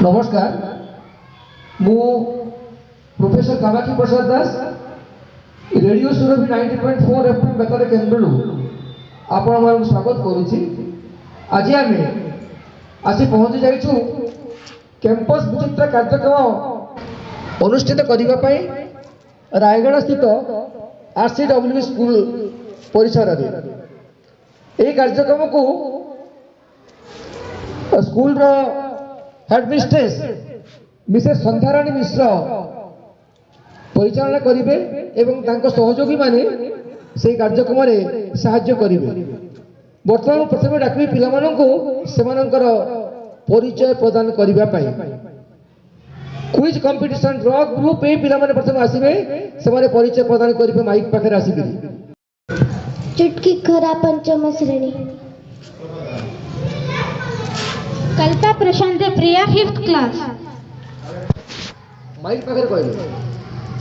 नमस्कार मु प्रोफेसर कामाक्षी प्रसाद दास radio Surabhi 90.4 FM बेतार केन्द्र आपण मान स्वागत करुछि। आज आम आसी पहुँची जाइछु कैंपस विचित्र कार्यक्रम अनुष्ठित करने रायगढ़ स्थित RCW स्कूल परिसर में कार्यक्रम को स्कूल हेडमिस्ट्रेस मिसेस संध्याराणी मिश्र परिचालना करेंगे एवं तांको सहयोगी माने से कार्यक्रम में साहाय्य करेंगे। बर्तमान प्रथम डाकबी पिलामानंको सेमानंकर परिचय प्रदान करने क्विज कंपटीशन ड्र ग्रुप ए पिलामाने प्रथम आसीबे सेमाने परिचय प्रदान करिबे माइक पाखरे आसीबे। चुटकी खरा पंचम श्रेणी कल्पा प्रशांत प्रिया 5th क्लास माइक पाखरे कहले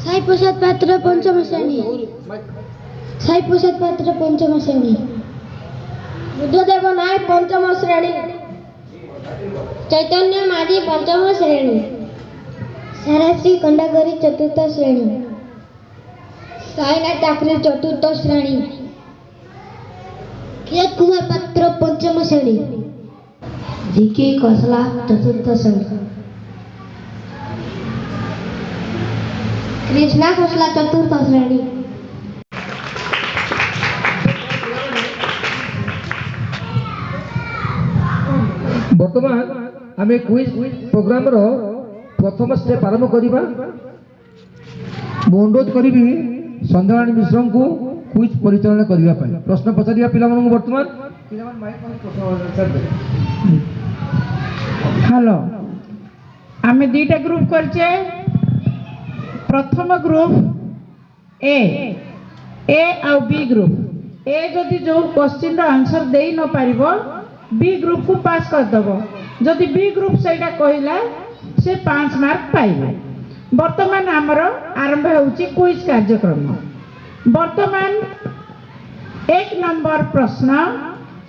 साई प्रसाद पात्र पंचम श्रेणी साई प्रसाद पात्र पंचम श्रेणी बुद्धदेव नायक पंचम श्रेणी चैतन्य माझी पंचम श्रेणी साराश्री कंडागरी 4th श्रेणी साईनाथ टाकरे 4th श्रेणी कियत कुमार पात्र पंचम श्रेणी जीके कसला 4th श्रेणी कृष्णा कसला 4th श्रेणी वर्तमान आमे क्विज प्रोग्राम रो प्रथम स्टेप आरंभ करिबा। अनुरोध करी संध्याराणी मिश्र को क्विज परिचालन करने प्रश्न पचारिया पिला वर्तमान हेलो आमे दुईटा ग्रुप करचे। प्रथम ग्रुप ए आउ बी ग्रुप ए जदि जो क्वेश्चन रो आंसर देई न पारिबो बी ग्रुप को पास कर दबो। जदि बी ग्रुप सेटा कहला से 5 मार्क पाइबे। वर्तमान आमर आरंभ होउची क्विज कार्यक्रम। वर्तमान 1 नंबर प्रश्न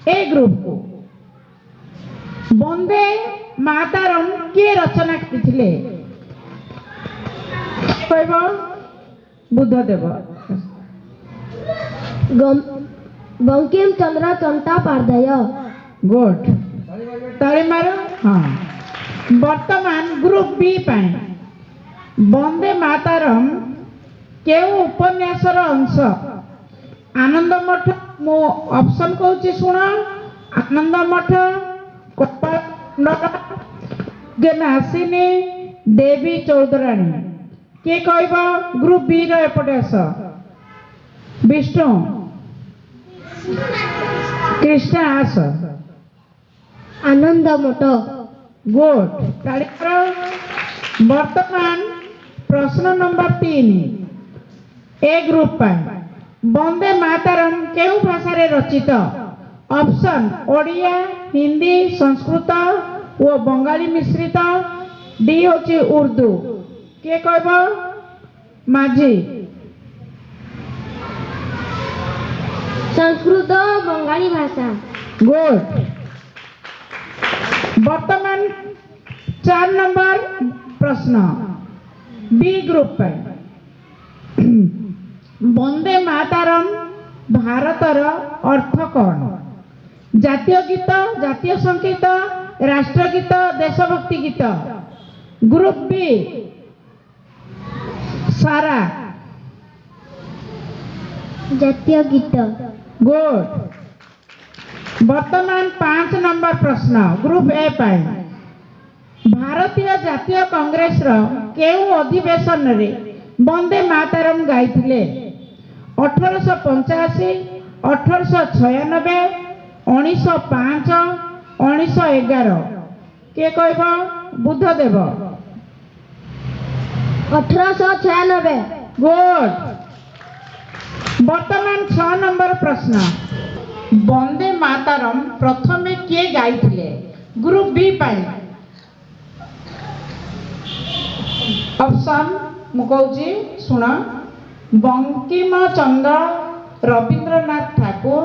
ए ग्रुप को वंदे मातरम के रचना करथिले कहबो बुद्धदेव बंकिम चंद्र चंटोपाध्याय गुड ताली मारो। हाँ वर्तमान ग्रुप बी पाए वंदे मातरम केउ उपन्यासर अंश आनंद मठ मो ऑप्शन कहूची सुन आनंद मठ गेनासिनी देवी चौधराणी के कहबो ग्रुप बी रो एपटे आस विष्णु कृष्णा आस आनंद मठ गुड ताली मारो। वर्तमान प्रश्न नंबर 3 ए ग्रुप पाए वंदे मातरम केउ भाषा रे रचित ऑप्शन ओडिया हिंदी संस्कृत और बंगाली मिश्रित डी होची उर्दू के कहबो माझी संस्कृत बंगाली भाषा गुड। वर्तमान 4 नंबर प्रश्न बी ग्रुप पे वंदे मातरम भारतर अर्थ कौन जातीय गीत जातीय संगीत राष्ट्रगीत देशभक्ति गीत ग्रुप बी सारा जातीय गीत गुड। वर्तमान 5 नंबर प्रश्न ग्रुप ए पाए भारतीय जातीय कांग्रेस रो केउ अधिवेशन रे वंदे मातरम गाइथिले 1885 1896 1905 1911 के कहबो बुद्धदेव 1896 गुड। वर्तमान 6 नंबर प्रश्न वंदे मातरम प्रथमे किए गाइथिले ग्रुप बी पाए ऑप्शन मुकौजी सुन बंकिम चंद्र रवींद्रनाथ ठाकुर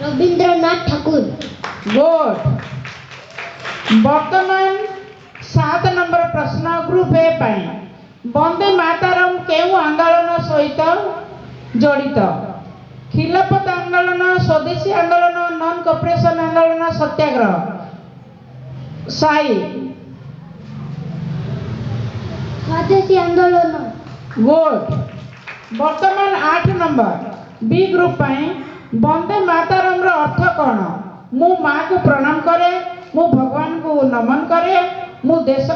रवींद्रनाथ ठाकुर। गुड। वर्तमान 7 नंबर प्रश्न ग्रुप ए पाई वंदे मातरम केउ आंदोलन सहित जड़ित? खिलाफत आंदोलन, स्वदेशी आंदोलन, नॉन कॉपरेशन आंदोलन, सत्याग्रह। साई स्वदेशी आंदोलन। गुड। वर्तमान 8 नंबर बी ग्रुप पाई वंदे मातरम रो अर्थ कौन? मु माँ को प्रणाम करे, मु भगवान को नमन करे, मु देश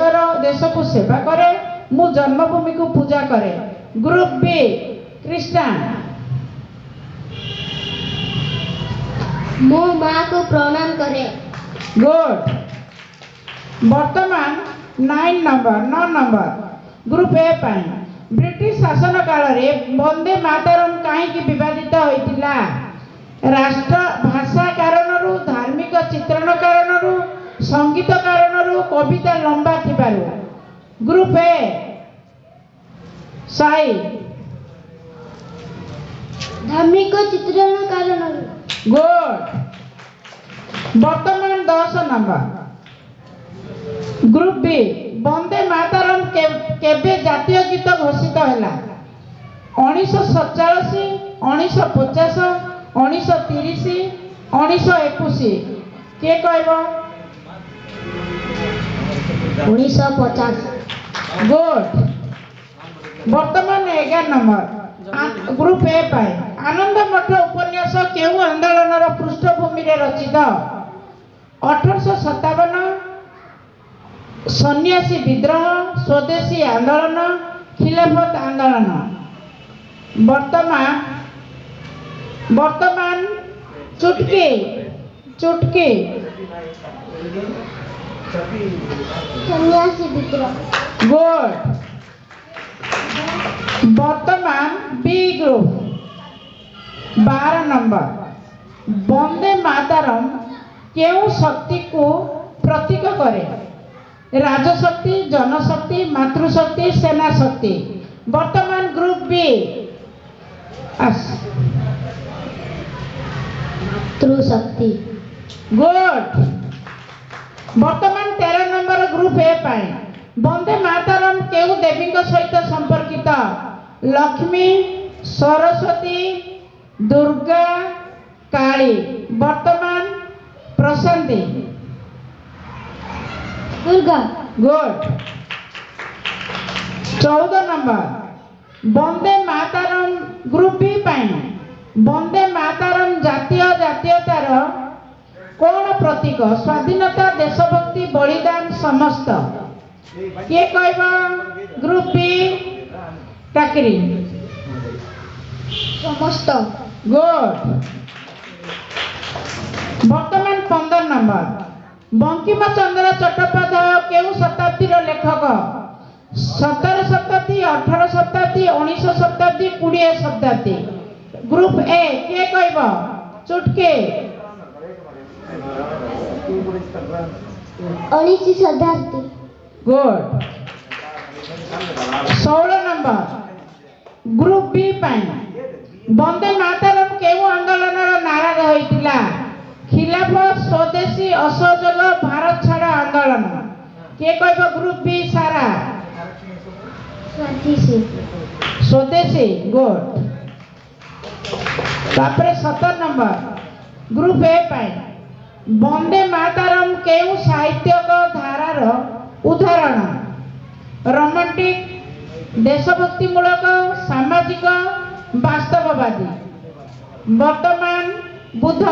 को सेवा करे, मु जन्मभूमि को पूजा करे। ग्रुप बी कृष्णा मो माँ को प्रणाम करे। गुड। वर्तमान 9 number group A pi British शासन काल रे वंदे मातरम कहीं विवादित होइतिला? राष्ट्र भाषा कारणरू, धार्मिक चित्रण कारणरू, संगीत कारणरू, कविता लंबा थिबारु। ग्रुप ए साई धार्मिक चित्रण कारण। गुड। वर्तमान 10 number group B Vande Mataram केबे जातीय गीत घोषित हैला? 1947, 1950, 1930, 1921। के कहबो? 1950। गुड। वर्तमान 11 नंबर ग्रुप ए पाए आनंद मठ उपन्यास केउ आंदोलन पृष्ठभूमि रे रचित? 1857, सन्यासी विद्रोह, स्वदेशी आंदोलन, खिलाफत आंदोलन। वर्तमान चुटकी सन्यासी विद्रोह। गुड। वर्तमान B group 12 number Vande Mataram केउ शक्ति को प्रतीक करे? राजशक्ति, जनशक्ति, मातृशक्ति, सेना शक्ति। वर्तमान ग्रुप बी मातृशक्ति। गुड। वर्तमान 13 नंबर ग्रुप ए पाए वंदे मातरम केउ देवी सहित संपर्कित? लक्ष्मी, सरस्वती, दुर्गा, काली। वर्तमान Prashanti Durga. Good. 14 number Vande Mataram group B पाई वंदे मातरम जातीयतार कौन प्रतीक? स्वाधीनता, देशभक्ति, बलिदान, समस्त। किए कहबा? ग्रुप बी टाकरी समस्त। गुड। वर्तमान 15 नंबर बंकिम चंद्र चट्टोपाध्याय केउ शताब्दी लेखक? 17 शताब्दी, 18 शताब्दी, 19 शताब्दी, 20 शताब्दी। ग्रुप ए के कहब? चुटके 19 शताब्दी। गुड। 16 नंबर ग्रुप बी पाई वंदे मातरम केउ आंदोलन नारा रहितिला? खिलाफत, स्वदेशी, असहयोग, भारत छाड़ आंदोलन। के कहब? ग्रुप बी सारा स्वदेशी। गुड। तापर 17 नंबर ग्रुप ए पाई वंदे मातरम केउ साहित्यक धारार उदाहरण? रोमांटिक, देशभक्तिमूलक, सामाजिक, वास्तववादी। वर्तमान बुध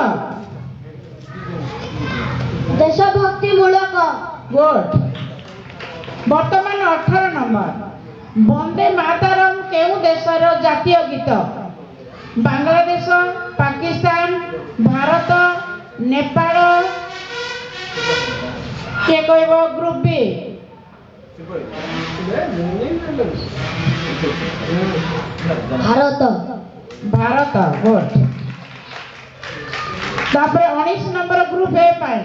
देशभक्तिमूलक। गुड। वर्तमान 18 नंबर वंदे मातरम केउ देशर जातीय गीत? बांग्लादेश, पाकिस्तान, भारत, नेपाल। के कहब? Group B Bharat. गुड। तापर 19 नंबर ग्रुप ए पाए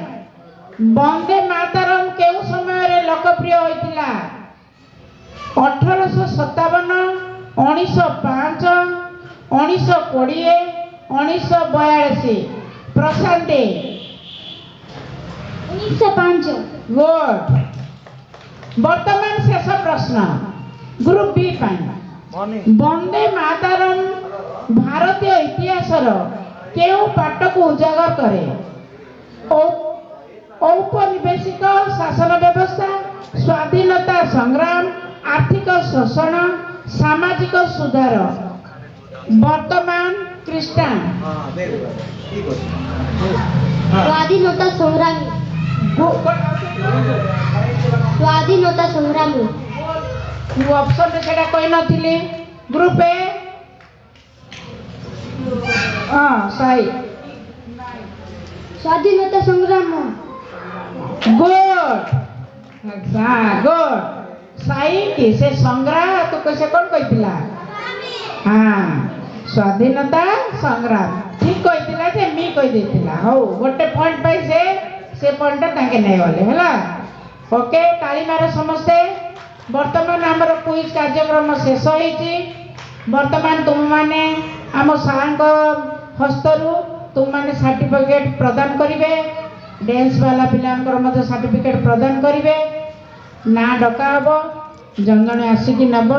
वंदे मातरम केउ समय लोकप्रिय होइतिला? 1857, 1905, 1920, 1942 प्रशांत दे 1905 गुड वर्तमान शेष प्रश्न ग्रुप बी वंदे मातरम भारतीय इतिहास केउ पाठ को उजागर करे औपनिवेशिक शासन व्यवस्था स्वाधीनता संग्राम आर्थिक शोषण सामाजिक सुधार वर्तमान ख्रीष्टान स्वाधीनता संग्रामी स्वाधीनता संग्रामी ऑप्शन रे सेटा कहि नथिले ग्रुप ए सही स्वाधीनता संग्राम गुड गुड सही कि से संग्राम तो कैसे कौन कहिला हाँ स्वाधीनता संग्राम ठीक कहिला जे मी कहि देतिला हो गोटे पॉइंट पाई से पॉइंट ताके नै गले हला ओके ताली मारो समस्ते वर्तमान हमर क्विज कार्यक्रम शेष होईची वर्तमान तुम माने आम सारंग हस्तरू तुम माने सर्टिफिकेट प्रदान करिवे डांस वाला पिलांकर मते सर्टिफिकेट प्रदान करिवे ना डका हबो जंगणे आसिकी नब